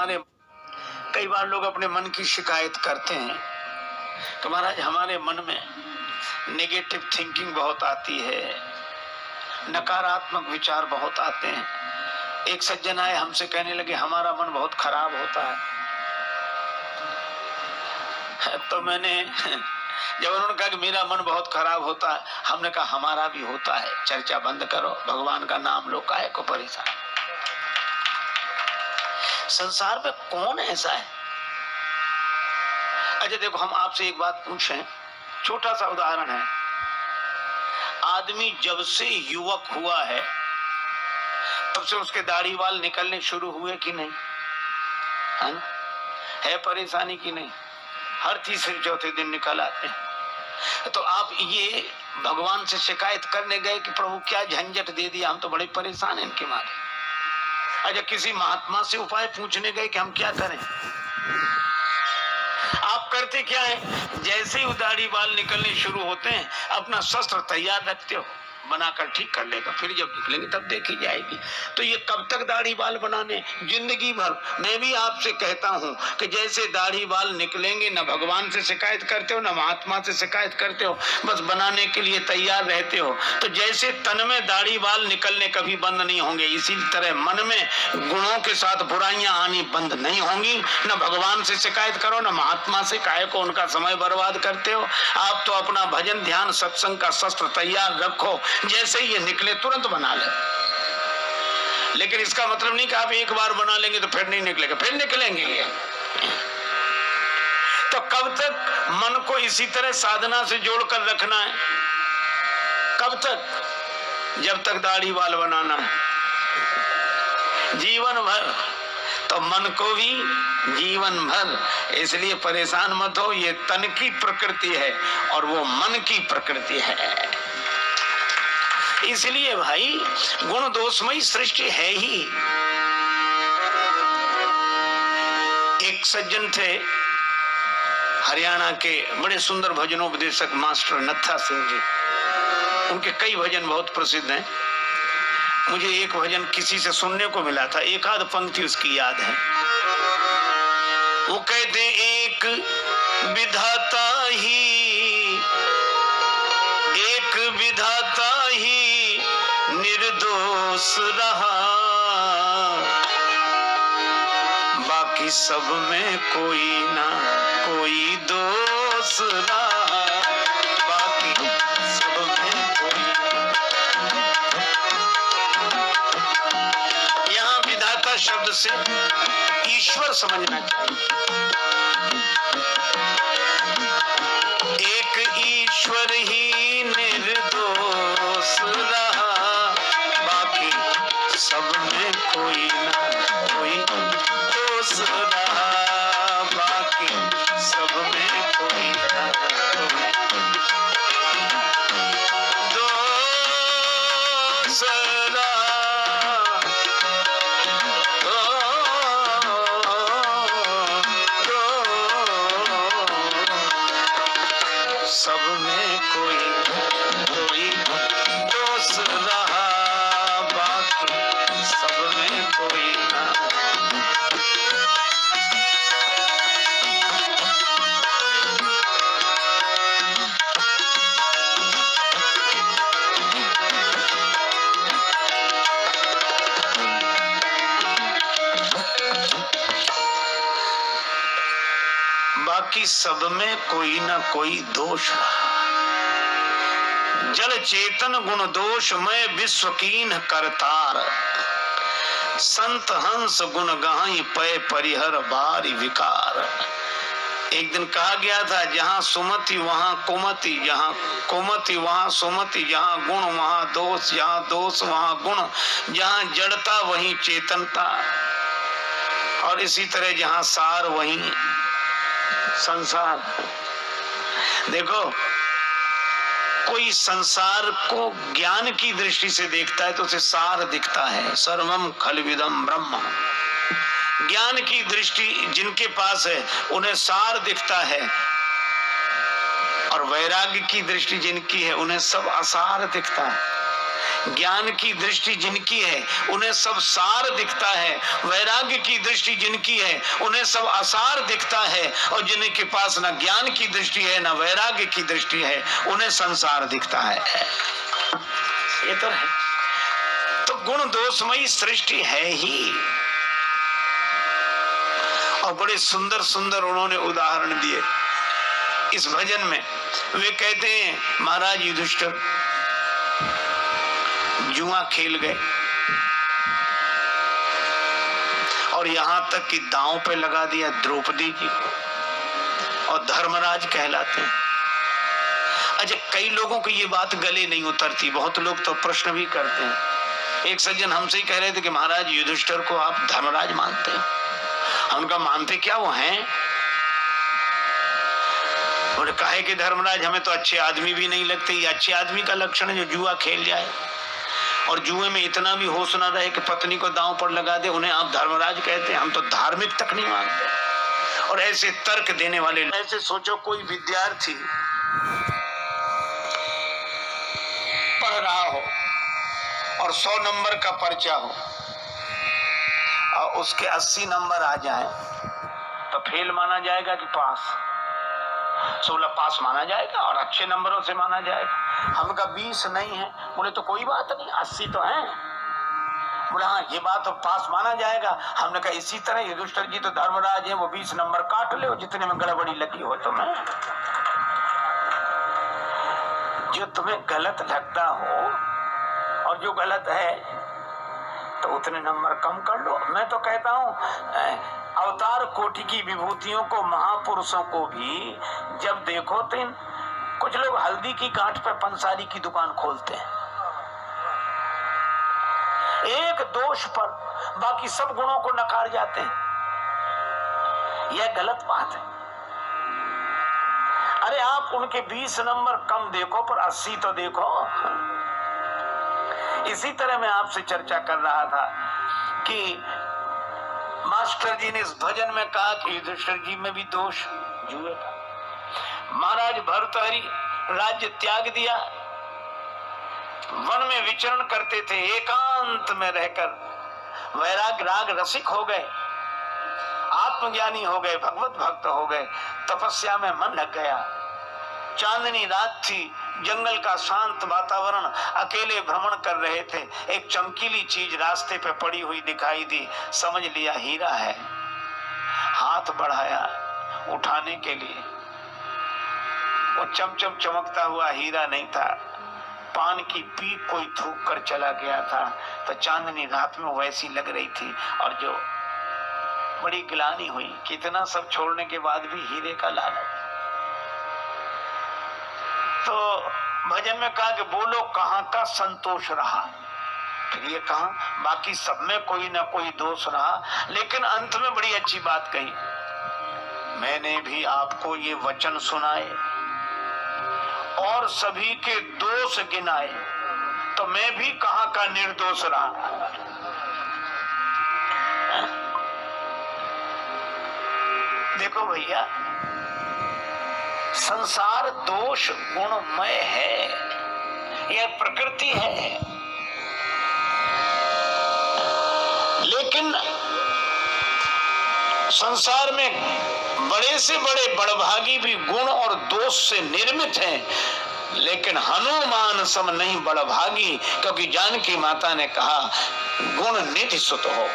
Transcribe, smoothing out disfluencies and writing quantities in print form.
कई बार लोग अपने मन की शिकायत करते हैं कि महाराज हमारे मन में नेगेटिव थिंकिंग बहुत आती है, नकारात्मक विचार बहुत आते हैं। एक सज्जन आए हमसे कहने लगे हमारा मन बहुत खराब होता है। तो मैंने जब उन्होंने कहा कि मेरा मन बहुत खराब होता है, हमने कहा हमारा भी होता है, चर्चा बंद करो, भगवान का नाम लो, काहे को परेशान। संसार में कौन ऐसा है? अच्छा देखो, हम आपसे एक बात पूछें, छोटा सा उदाहरण है। आदमी जब से युवक हुआ है तब से उसके दाढ़ी बाल निकलने शुरू हुए कि नहीं? है परेशानी की नहीं? हर तीसरे चौथे दिन निकल आते हैं। तो आप ये भगवान से शिकायत करने गए कि प्रभु क्या झंझट दे दिया, हम तो बड़े परेशान हैं इनके मारे। अच्छा किसी महात्मा से उपाय पूछने गए कि हम क्या करें? आप करते क्या है? जैसे ही दाढ़ी बाल निकलने शुरू होते हैं अपना शस्त्र तैयार रखते हो, बनाकर ठीक कर लेगा, फिर जब निकलेंगे तब देखी जाएगी। तो ये कब तक दाढ़ी बाल बनाने? जिंदगी भर। मैं भी आपसे कहता हूं कि जैसे दाढ़ी बाल निकलेंगे, न भगवान से शिकायत करते हो न महात्मा से शिकायत करते हो, बस बनाने के लिए तैयार रहते हो। तो जैसे तन में दाढ़ी बाल निकलने कभी बंद नहीं होंगे, इसी तरह मन में गुणों के साथ बुराइयां आनी बंद नहीं होंगी। न भगवान से शिकायत करो न महात्मा से, काहे को उनका समय बर्बाद करते हो। आप तो अपना भजन ध्यान सत्संग का शस्त्र तैयार रखो, जैसे ही ये निकले तुरंत बना ले। लेकिन इसका मतलब नहीं कि आप एक बार बना लेंगे तो फिर नहीं निकलेगा, फिर निकलेंगे ये। तो कब तक मन को इसी तरह साधना से जोड़कर रखना है? कब तक? जब तक दाढ़ी बाल बनाना है, जीवन भर। तो मन को भी जीवन भर। इसलिए परेशान मत हो, ये तन की प्रकृति है और वो मन की प्रकृति है। इसलिए भाई गुण दोषमयी सृष्टि है ही। एक सज्जन थे हरियाणा के, बड़े सुंदर भजनोपदेशक मास्टर नत्था सिंह जी। उनके कई भजन बहुत प्रसिद्ध हैं। मुझे एक भजन किसी से सुनने को मिला था, एक आध पंक्ति उसकी याद है। वो कहते एक विधाता ही निर्दोष रहा, बाकी सब में कोई ना कोई दोष रहा, बाकी सब में कोई। यहाँ विधाता शब्द से ईश्वर समझना चाहिए। एक ईश्वर ही निर्दोष रहा, बाकी सब में कोई ना कोई दोष रहा, बाकी सब में कोई ना कोई दोष रहा। सब में कोई दोष रहा, बाकी सब में कोई ना। बाकी सब में कोई ना कोई दोष रहा। जल चेतन गुण दोष में विश्व कीन करतार, संत हंस गुण गाई पै परिहर बारी विकार। एक दिन कहा गया था जहाँ सुमति वहाँ कुमति, जहाँ कुमति वहाँ सुमति, जहाँ गुण वहाँ दोष, जहाँ दोष वहाँ गुण, जहाँ जड़ता वहीं चेतनता, और इसी तरह जहाँ सार वहीं संसार। देखो, कोई संसार को ज्ञान की दृष्टि से देखता है तो उसे सार दिखता है, सर्वम खलविदम ब्रह्म। ज्ञान की दृष्टि जिनके पास है उन्हें सार दिखता है, और वैराग्य की दृष्टि जिनकी है उन्हें सब असार दिखता है। ज्ञान की दृष्टि जिनकी है उन्हें सब सार दिखता है, वैराग्य की दृष्टि जिनकी है उन्हें सब असार दिखता है, और जिनके पास न ज्ञान की दृष्टि है न वैराग्य की दृष्टि है उन्हें संसार दिखता है। ये तो है। तो गुण दोषमयी सृष्टि है ही। और बड़े सुंदर सुंदर उन्होंने उदाहरण दिए इस भजन में। वे कहते हैं महाराज युधिष्ठिर जुआ खेल गए और यहां तक कि दांव पे लगा दिया द्रौपदी जी और धर्मराज कहलाते हैं। अच्छा, कई लोगों को ये बात गले नहीं उतरती, बहुत लोग तो प्रश्न भी करते हैं। एक सज्जन हमसे ही कह रहे थे कि महाराज युधिष्ठिर को आप धर्मराज मानते हैं? उनका मानते क्या वो हैं? और कहे कि धर्मराज हमें तो अच्छे आदमी भी नहीं लगते। ये अच्छे आदमी का लक्षण है जो जुआ खेल जाए और जुए में इतना भी होश ना रहे कि पत्नी को दांव पर लगा दे, उन्हें आप धर्मराज कहते हैं? हम तो धार्मिक तक नहीं मानते। और ऐसे तर्क देने वाले, ऐसे सोचो कोई विद्यार्थी पढ़ रहा हो और 100 नंबर का पर्चा हो और उसके 80 नंबर आ जाए तो फेल माना जाएगा कि पास? 16 पास माना जाएगा और अच्छे नंबरों से माना जाएगा। हम का 20 नहीं है, बोले तो कोई बात नहीं, 80 तो है। बोले हाँ ये बात तो पास माना जाएगा। हमने कहा इसी तरह युधिष्ठिर जी तो धर्मराज है, वो 20 नंबर काट ले जितने में गड़बड़ी लगी हो तुम्हें। जो तुम्हें गलत लगता हो और जो गलत है तो उतने नंबर कम कर लो। मैं तो कहता हूँ अवतार कोटि की विभूतियों को, महापुरुषों को भी जब देखो तो कुछ लोग हल्दी की गांठ पे पंसारी की दुकान खोलते हैं, एक दोष पर बाकी सब गुणों को नकार जाते हैं। यह गलत बात है। अरे आप उनके 20 नंबर कम देखो पर 80 तो देखो। इसी तरह मैं आपसे चर्चा कर रहा था कि मास्टर जी ने इस भजन में कहा कि युधिष्ठिर जी में भी दोष जुए का। महाराज भर्तृहरि राज्य त्याग दिया, वन में विचरण करते थे, एकांत में रहकर वैराग राग रसिक हो गए, आत्मज्ञानी हो गए, भगवत भक्त हो गए, तपस्या में मन लग गया। चांदनी रात थी, जंगल का शांत वातावरण, अकेले भ्रमण कर रहे थे। एक चमकीली चीज रास्ते पे पड़ी हुई दिखाई दी, समझ लिया हीरा है। हाथ बढ़ाया उठाने के लिए, वो चमचम चमकता हुआ हीरा नहीं था, पान की पीक कोई थूक कर चला गया था। तो चांदनी रात में वैसी लग रही थी और जो बड़ी गिलानी हुई, कितना सब छोड़ने के बाद भी हीरे का लालच। तो भजन में कहा कि बोलो कहाँ का संतोष रहा। फिर ये कहा बाकी सब में कोई ना कोई दोष रहा, लेकिन अंत में बड़ी अच्छी बात कही, मैंने भी आपको ये वचन सुनाए और सभी के दोष गिनाए, तो मैं भी कहाँ का निर्दोष रहा। देखो भैया, संसार दोष गुणमय है, यह प्रकृति है। लेकिन संसार में बड़े से बड़े बड़भागी भी गुण और दोष से निर्मित हैं, लेकिन हनुमान सम नहीं बड़भागी, क्योंकि जानकी माता ने कहा गुण निधि सुत हो।